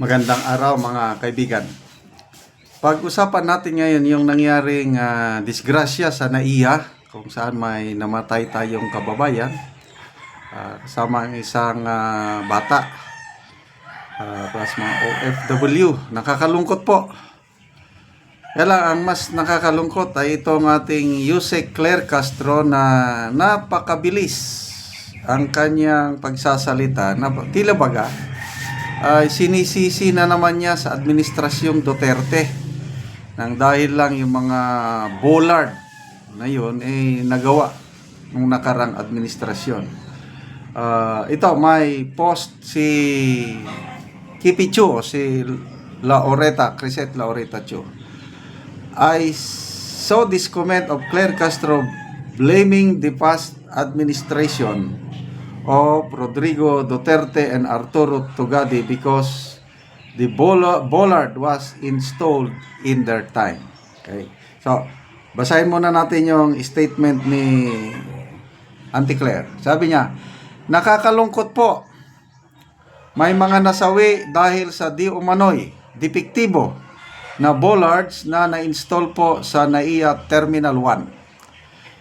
Magandang araw mga kaibigan. Pag-usapan natin ngayon yung nangyaring disgrasya sa NAIA kung saan may namatay tayong kababayan kasama ang isang bata plus mga OFW. Nakakalungkot po. Kaya lang, ang mas nakakalungkot ay itong ating Yusek Claire Castro na napakabilis ang kanyang pagsasalita na tila baga ay sinisisi na naman niya sa administrasyong Duterte nang dahil lang yung mga bollard na yun nagawa ng nakarang administrasyon. Ito may post si Kipi Chu, si Crisette Laureta Chu. I saw this comment of Claire Castro blaming the past administration of Rodrigo Duterte and Arturo Tugadi because the bollard was installed in their time. Okay. So, basahin muna natin yung statement ni Auntie Claire. Sabi niya, nakakalungkot po. May mga nasawi dahil sa di umano'y depektibo na bollards na na-install po sa NAIA Terminal 1.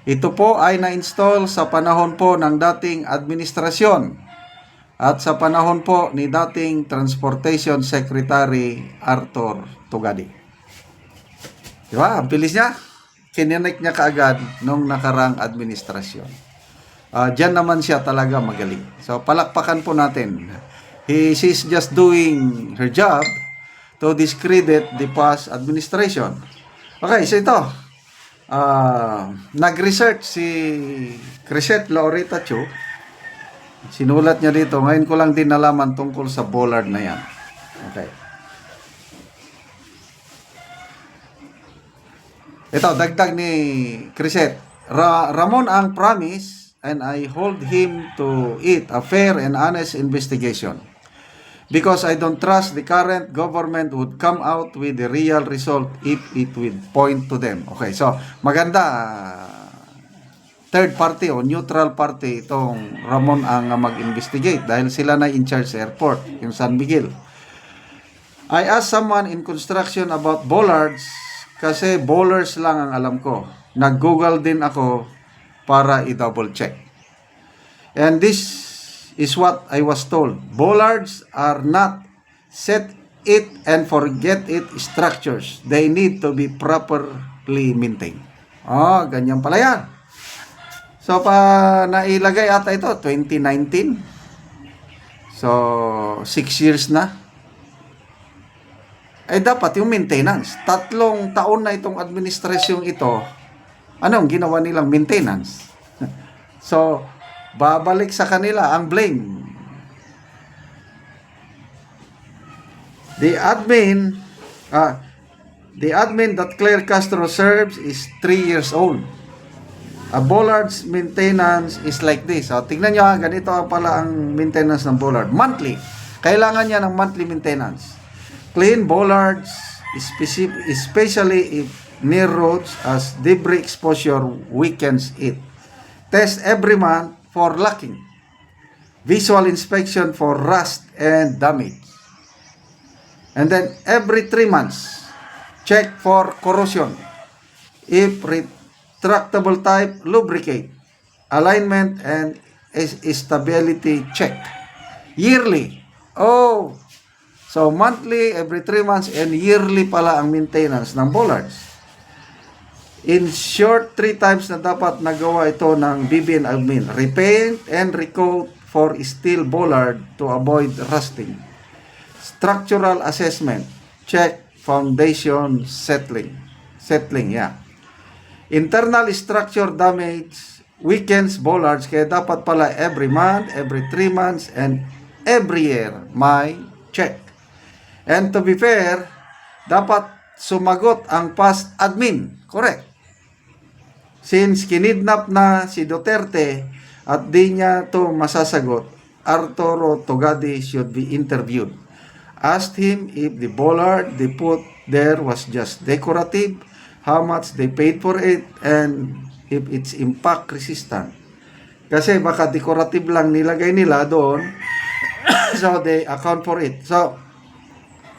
Ito po ay na-install sa panahon po ng dating administrasyon at sa panahon po ni dating Transportation Secretary Arthur Tugadi. Diba? Ang bilis niya. Kininik niya kaagad nung nakarang administrasyon. Diyan naman siya talaga magaling. So palakpakan po natin. She's just doing her job to discredit the past administration. Okay, so ito. Nag-research si Crisette Laureta Chu. Sinulat niya dito. Ngayon ko lang din nalaman tungkol sa bollard na yan. Okay. Ito, dagdag ni Crisette. Ramon ang promise and I hold him to it a fair and honest investigation. Because I don't trust the current government would come out with the real result if it would point to them. Okay, so maganda. Third party o neutral party itong Ramon ang mag-investigate dahil sila na in charge sa airport, yung San Miguel. I asked someone in construction about bollards kasi bowlers lang ang alam ko. Nag-google din ako para i-double check. And this is what I was told. Bollards are not set it and forget it structures. They need to be properly maintained. Ganyan pala yan. So, nailagay ata ito, 2019. So, 6 years na. Dapat yung maintenance. 3 taon na itong administrasyong ito. Anong ginawa nilang maintenance? So, babalik sa kanila ang blame. The admin that Claire Castro serves is 3 years old. A bollard's maintenance is like this. Tingnan nyo, ganito pala ang maintenance ng bollard. Monthly. Kailangan niya ng monthly maintenance. Clean bollards, especially if near roads as debris exposure weakens it. Test every month for locking. Visual inspection for rust and damage. And then every 3 months, check for corrosion. If retractable type, lubricate. Alignment and stability check. Yearly. So monthly, every 3 months, and yearly pala ang maintenance ng bollards. In short, 3 times na dapat nagawa ito ng BBN admin. Repaint and recoat for steel bollard to avoid rusting. Structural assessment. Check foundation settling. Internal structure damage weakens bollards. Kaya dapat pala every month, every 3 months, and every year may check. And to be fair, dapat sumagot ang past admin. Correct. Since kinidnap na si Duterte at di niya to masasagot, Arturo Tugadi should be interviewed. Asked him if the bollard they put there was just decorative, how much they paid for it, and if it's impact resistant. Kasi baka decorative lang nilagay nila doon, so they account for it. So,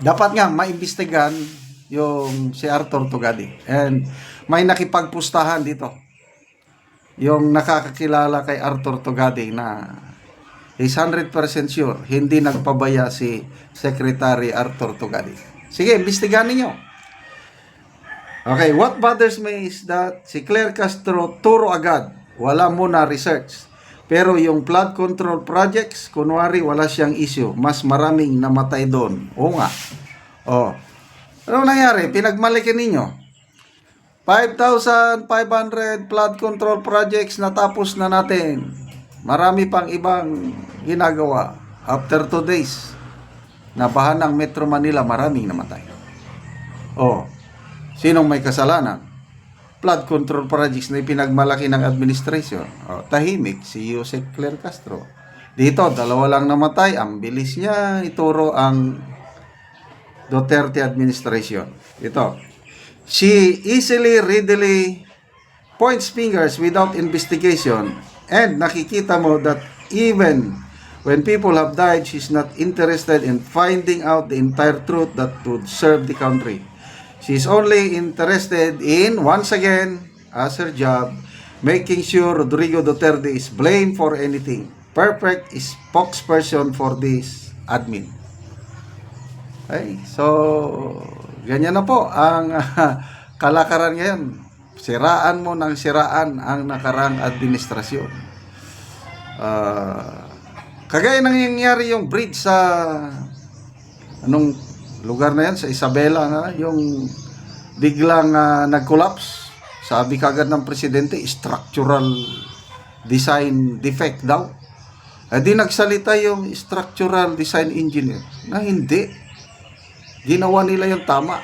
dapat nga maimbestigahan yung si Arthur Tugadi. And may nakipagpustahan dito. Yung nakakakilala kay Arthur Tugadi na is 100% sure hindi nagpabaya si Secretary Arthur Tugadi. Sige, imbestigahan ninyo. Okay, what bothers me is that si Claire Castro turo agad. Wala muna research. Pero yung flood control projects, kunwari wala siyang issue. Mas maraming namatay doon. Oo nga. Oh. Ano nangyari? Pinagmalikin ninyo. 5,500 flood control projects natapos na natin. Marami pang ibang ginagawa. After 2 days, nabahan ng Metro Manila, maraming namatay. Oh. Sinong may kasalanan? Flood control projects na ipinagmalaki ng administration. Oh, tahimik si Jose Claire Castro. Dito, 2 lang namatay. Ang bilis niya ituro ang Duterte administration. Ito. She easily, readily points fingers without investigation. And nakikita mo that even when people have died, she's not interested in finding out the entire truth that would serve the country. She's only interested in, once again, as her job, making sure Rodrigo Duterte is blamed for anything. Perfect spokesperson for this admin. Okay, so, ganyan na po ang kalakaran ngayon. Siraan mo ng siraan ang nakarang administrasyon. Kagaya nangyayari yung bridge sa anong lugar na yan, sa Isabela nga, yung biglang nag-collapse. Sabi kagad ng presidente, structural design defect daw. Di nagsalita yung structural design engineer na hindi. Ginawa nila yung tama.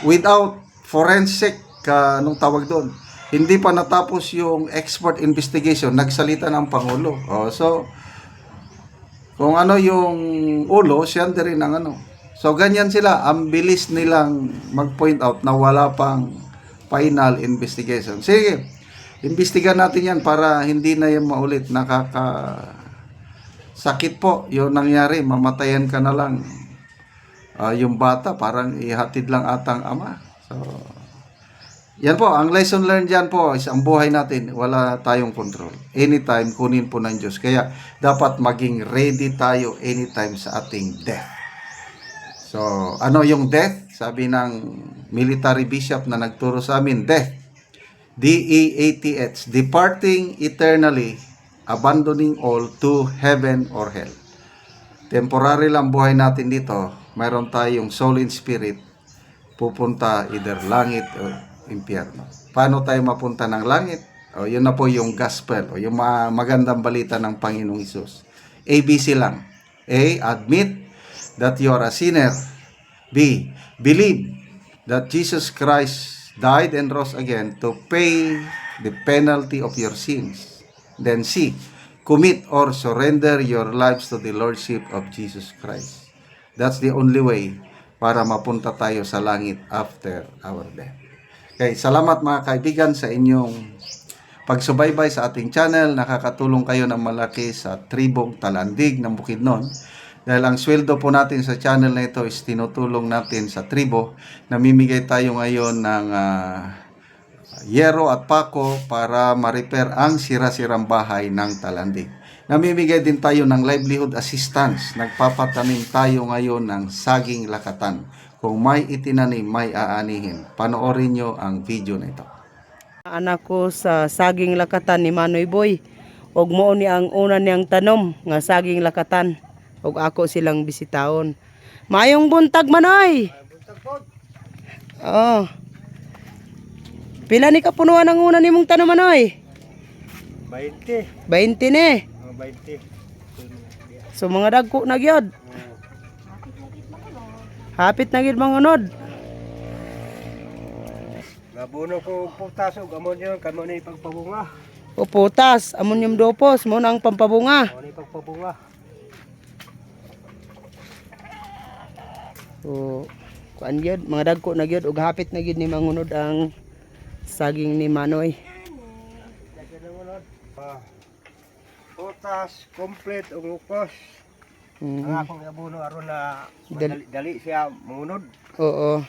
Without forensic, anong tawag doon? Hindi pa natapos yung expert investigation, nagsalita ng Pangulo. So, kung ano yung ulo, siya rin ang ano. So, ganyan sila. Ang bilis nilang mag-point out na wala pang final investigation. Sige, imbestigahan natin yan para hindi na yan maulit. Sakit po yung nangyari. Mamatayan ka na lang. Yung bata, parang ihatid lang atang ama. So, yan po. Ang lesson learned dyan po is ang buhay natin, wala tayong control. Anytime, kunin po ng Diyos. Kaya, dapat maging ready tayo anytime sa ating death. So, ano yung death? Sabi ng military bishop na nagturo sa amin, death. D-E-A-T-H. Departing eternally, abandoning all to heaven or hell. Temporary lang buhay natin dito. Mayroon tayong soul and spirit. Pupunta either langit o impyerno. Paano tayo mapunta ng langit? O, yun na po yung gospel. O, yung magandang balita ng Panginoong Hesus. ABC lang. A. Admit that you are a sinner. B. Believe that Jesus Christ died and rose again to pay the penalty of your sins. Then C. Commit or surrender your lives to the Lordship of Jesus Christ. That's the only way para mapunta tayo sa langit after our death. Okay, salamat mga kaibigan sa inyong pagsubaybay sa ating channel. Nakakatulong kayo ng malaki sa tribong Talandig ng Bukidnon. Dahil ang sweldo po natin sa channel na ito is tinutulong natin sa tribo. Namimigay tayo ngayon ng yero at pako para ma-repair ang sira-sirang bahay ng Talandig. Namimigay din tayo ng livelihood assistance. Nagpapatanim tayo ngayon ng saging lakatan. Kung may itinanim, may aanihin. Panoorin nyo ang video na ito. Anak ko sa saging lakatan ni Manoy Boy. Og mo ni ang una niyang tanom nga saging lakatan. Og ako silang bisitahon. Mayong buntag, Manoy. Buntag po. Oh. Pila ni kapunuan ang una nimong tanom, Manoy? 20. 20 ni. 20. So mga dagko na gyud. Hapit na gyud mangunod. Gabuno ko putas ug amon yon kamo ni pagpabunga. O putas, ammonium dopos mo nang pampabunga. Amo ni pagpabunga. So kuan gyud, mga dagko na gyud ug hapit na gyud ni mangunod ang saging ni Manoy. Putas complete ug ukos. Ang akong abono aron na dali siya munod. Oo.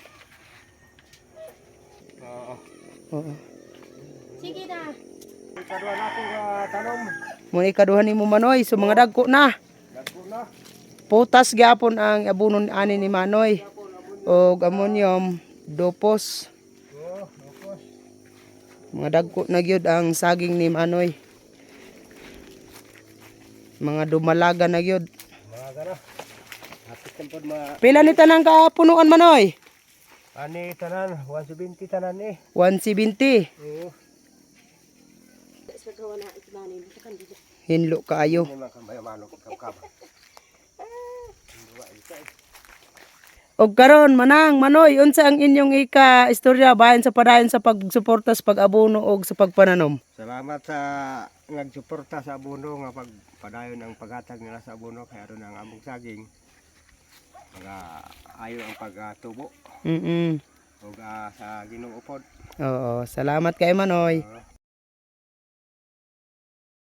Oo. Oo. Ikaduha na akong tanom. Muna ikaduhan nimo Manoy, so mga dagko na. Dagko na. Putas gyapon ang abono ani ni Manoy. Og ammonium, dopos. Oo, tapos. Mga dagko na gyud ang saging ni Manoy. Mga dumalaga na gyud. Mga gana. Hapit lang pod Pila ni tanang kapunuan Manoy? ani tanan 170 tanan ni. 170. Oo. Hinlo kaayo. Ini man kamay manok kab. Og karon manang Manoy, unsa ang inyong istorya bahin sa padayon sa pagsuporta sa pag-abono og sa pagpananom? Salamat sa nagsuporta sa abono nga pagpadayon ang paghatag nila sa abono kay aron ang among saging. Mga ayo ang pagtubo Mm. ug sa Ginoo upod. Oo, salamat kay Manoy.